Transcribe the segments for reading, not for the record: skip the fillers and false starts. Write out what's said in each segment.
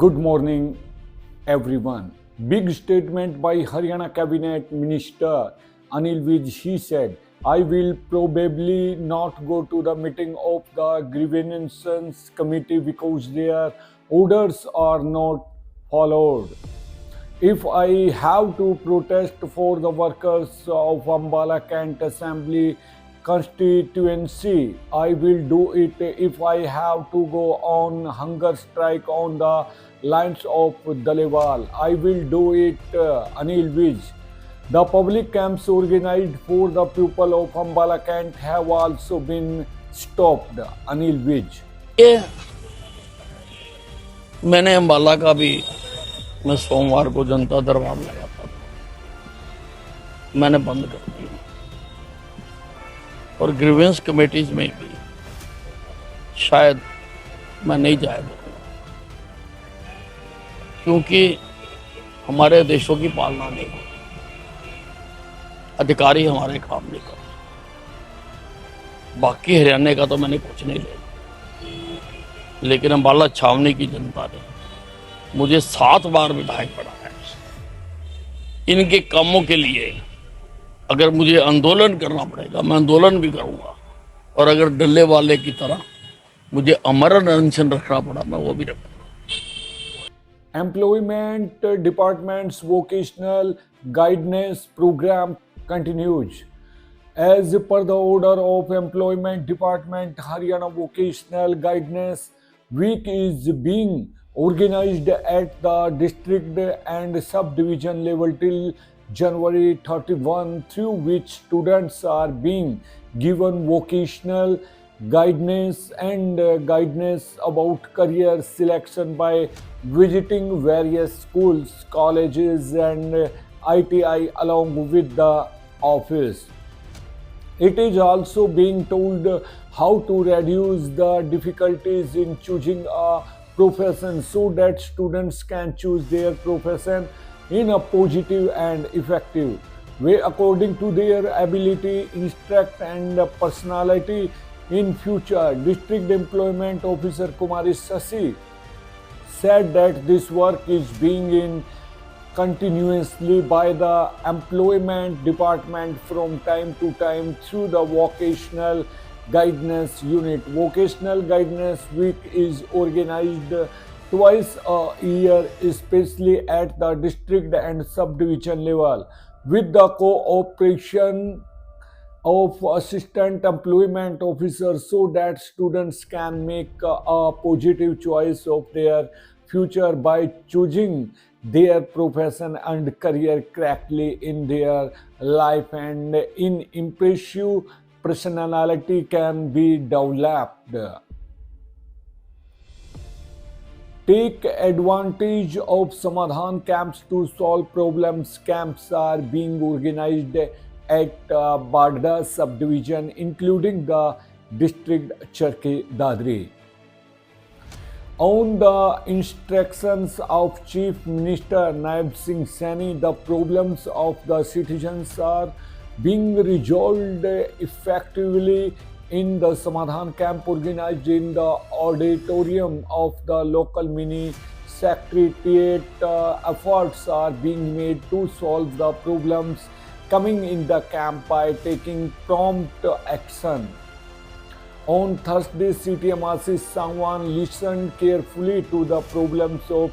Good morning, everyone. Big statement by Haryana Cabinet Minister Anil Vij. He said, I will probably not go to the meeting of the grievances committee because their orders are not followed. If I have to protest for the workers of Ambala Kent Assembly constituency, I will do it. If I have to go on hunger strike on the lines of Dalewal, I will do it. Anil Vij. The public camps organized for the people of Ambala Kent have also been stopped. Anil Vij. ये मैंने अम्बाला का भी मैं सोमवार को जनता दरबार लगाता था, मैंने बंद कर दिया। और ग्रीवेंस कमेटीज में भी शायद मैं नहीं जाया करूँगा, क्योंकि हमारे देशों की पालना नहीं हो, अधिकारी हमारे काम नहीं कर। बाकी हरियाणा का तो मैंने कुछ नहीं लेना, लेकिन अम्बाला छावनी की जनता ने मुझे 7 बार विधायक बनाया। इनके कामों के लिए अगर मुझे आंदोलन करना पड़ेगा, मैं आंदोलन भी करूंगा, और अगर डल्ले वाले की तरह मुझे अमरण अनशन रखना पड़ा, मैं वो भी रखूंगा। Employment Department's vocational guidance program continues. As per the order of Employment Department, Haryana Vocational Guidance Week is being organized at the district and subdivision level till January 31, through which students are being given vocational guidance and guidance about career selection by visiting various schools, colleges, and ITI along with the office. It is also being told how to reduce the difficulties in choosing a profession so that students can choose their profession in a positive and effective way according to their ability, interest, and personality. In future, District Employment Officer Kumari Sasi said that this work is being in continuously by the Employment Department from time to time through the Vocational Guidance Unit. Vocational Guidance Week is organized twice a year, especially at the district and subdivision level, with the cooperation of assistant employment officers so that students can make a positive choice of their future by choosing their profession and career correctly in their life, and in impressive personality can be developed. Take advantage of Samadhan camps to solve problems. Camps are being organized at Badda subdivision, including the district Charkhi Dadri. On the instructions of Chief Minister Naib Singh Saini, the problems of the citizens are being resolved effectively in the Samadhan camp organized in the auditorium of the local mini secretariat. Efforts are being made to solve the problems coming in the camp by taking prompt action. On Thursday, CTM Ashish Sangwan listened carefully to the problems of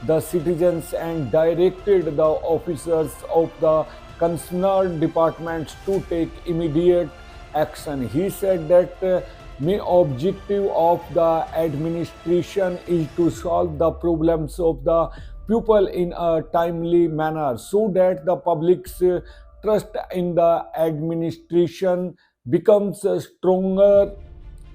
the citizens and directed the officers of the concerned departments to take immediate action. He said that main objective of the administration is to solve the problems of the people in a timely manner so that the public's trust in the administration becomes stronger.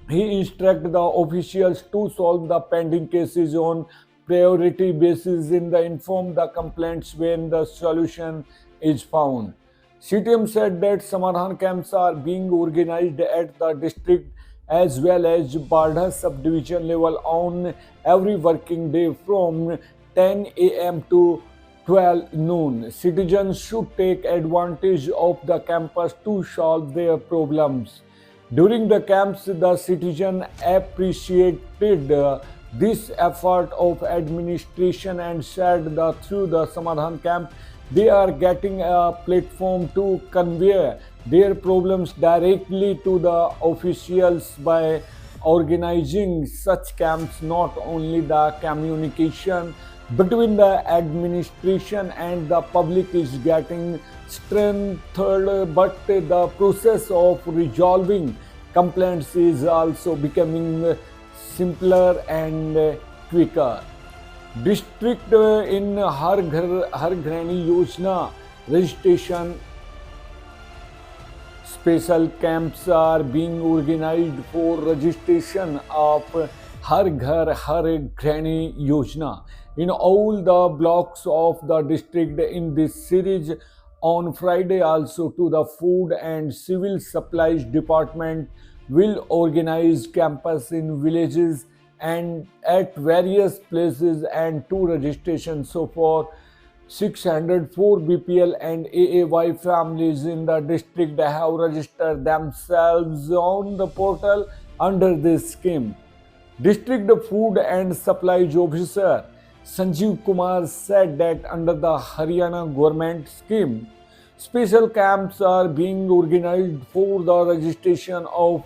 He instructed the officials to solve the pending cases on priority basis and inform the complaints when the solution is found. CTM said that Samadhan camps are being organized at the district as well as Badha subdivision level on every working day from 10 a.m. to 12 noon. Citizens should take advantage of the campus to solve their problems. During the camps, the citizen appreciated this effort of administration and said that through the Samadhan camp, they are getting a platform to convey their problems directly to the officials by organizing such camps. Not only the communication between the administration and the public is getting strengthened, but the process of resolving complaints is also becoming simpler and quicker. District in हर घरैनी योजना registration special camps are being organized for registration of Har Ghar Har Granny Yojana in all the blocks of the district. In this series on Friday also to the Food and Civil Supplies Department will organize campus in villages and at various places and two registrations. So for 604 BPL and AAY families in the district have registered themselves on the portal under this scheme. District Food and Supplies Officer Sanjeev Kumar said that under the Haryana government scheme, special camps are being organized for the registration of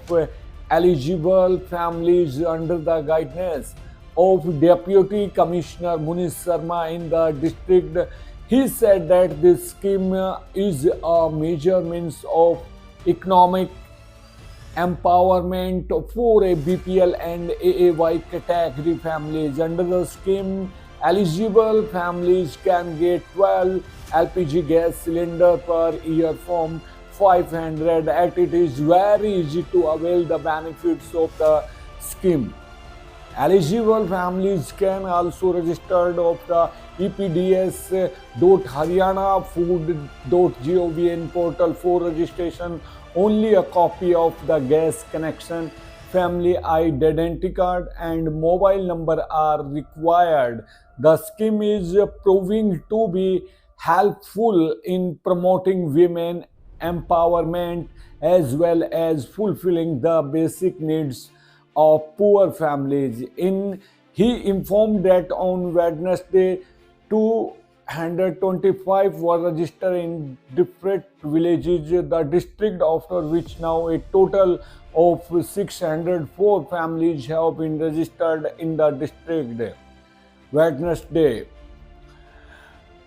eligible families under the guidance of Deputy Commissioner Munish Sharma in the district. He said that this scheme is a major means of economic empowerment for a BPL and AAY category families. Under the scheme, eligible families can get 12 LPG gas cylinder per year from 500. And it is very easy to avail the benefits of the scheme. Eligible families can also register of the epds.haryanafood.gov portal for registration. Only a copy of the gas connection, family identity card and mobile number are required. The scheme is proving to be helpful in promoting women empowerment as well as fulfilling the basic needs of poor families. He informed that on Wednesday, 225 were registered in different villages, the district, after which now a total of 604 families have been registered in the district. Wednesday,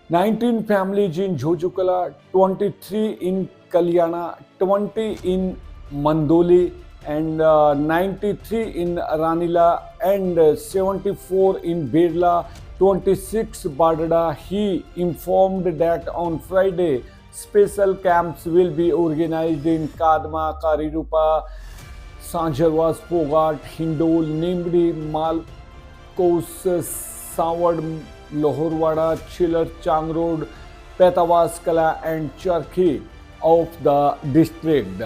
19 families in Jhojukala, 23 in Kalyana, 20 in Mandoli, and 93 in Ranila and 74 in Birla, 26 Badada. He informed that on Friday, special camps will be organized in Kadma, Karirupa, Sanjarwas, Pogat, Hindol, Nimri, Malkos, Sawad, Lohorwada, Chiller, Changrod, Petavaskala and Charkhi of the district.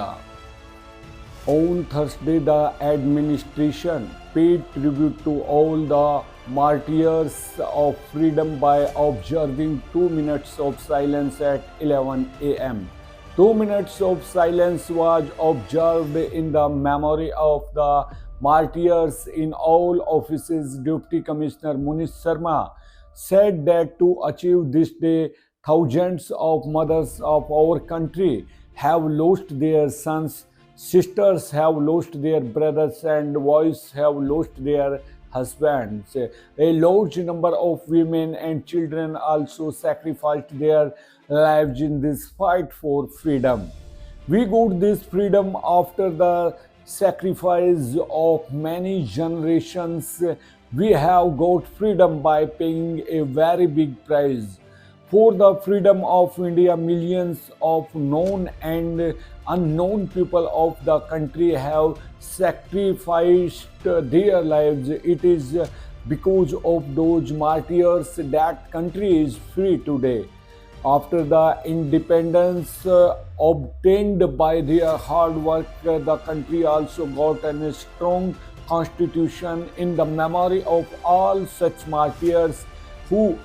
On Thursday, the administration paid tribute to all the martyrs of freedom by observing 2 minutes of silence at 11 a.m. 2 minutes of silence was observed in the memory of the martyrs in all offices. Deputy Commissioner Munish Sharma said that to achieve this day, thousands of mothers of our country have lost their sons, sisters have lost their brothers, and wives have lost their husbands. A large number of women and children also sacrificed their lives in this fight for freedom. We got this freedom after the sacrifice of many generations. We have got freedom by paying a very big price. For the freedom of India, millions of known and unknown people of the country have sacrificed their lives. It is because of those martyrs that country is free today. After the independence obtained by their hard work, the country also got a strong constitution in the memory of all such martyrs who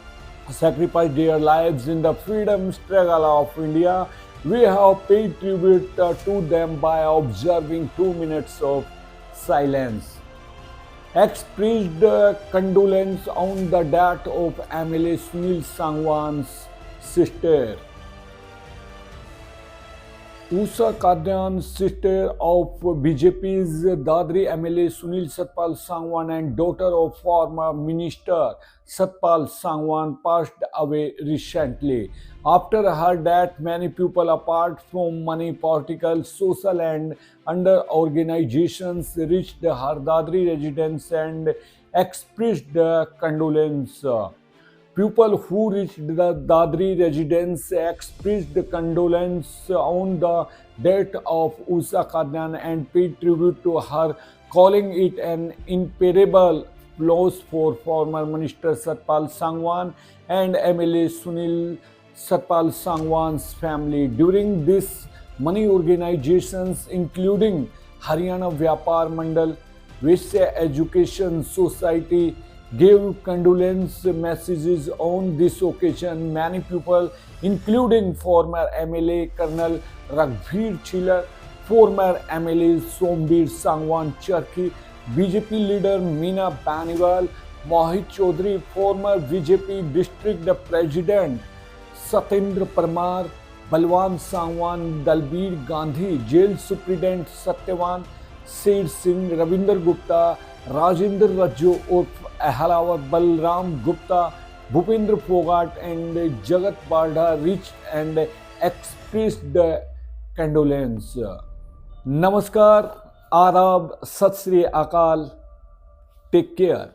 sacrificed their lives in the freedom struggle of India. We have paid tribute to them by observing 2 minutes of silence. expressed condolence on the death of MLA Sunil Sangwan's sister. Usha Kadyan, sister of BJP's Dadri MLA Sunil Satpal Sangwan and daughter of former Minister Satpal Sangwan, passed away recently. After her death, many people apart from money, political, social and under organizations reached her Dadri residence and expressed condolence. People who reached the Dadri residence expressed condolence on the death of Usha Kadyan and paid tribute to her, calling it an irreparable loss for former Minister Satpal Sangwan and MLA Sunil Satpal Sangwan's family. During this, money organizations including Haryana Vyapar Mandal, Vishya Education Society, gave condolence messages on this occasion. Many people, including former MLA Colonel Raghveer Chiller, former MLA Sombir Sangwan Charkhi, BJP leader Meena Baniwal, Mohit Chaudhary, former BJP district president Satyendra Parmar, Balwan Sangwan, Dalbir Gandhi, jail superintendent Satyavan Sher Singh, Ravinder Gupta, Rajendra Rajju urf Ahalawat, Balram Gupta, Bhupendra Phogat and Jagat Bardha reached and expressed condolence. Namaskar, Adab, Sat Sri Akal, take care.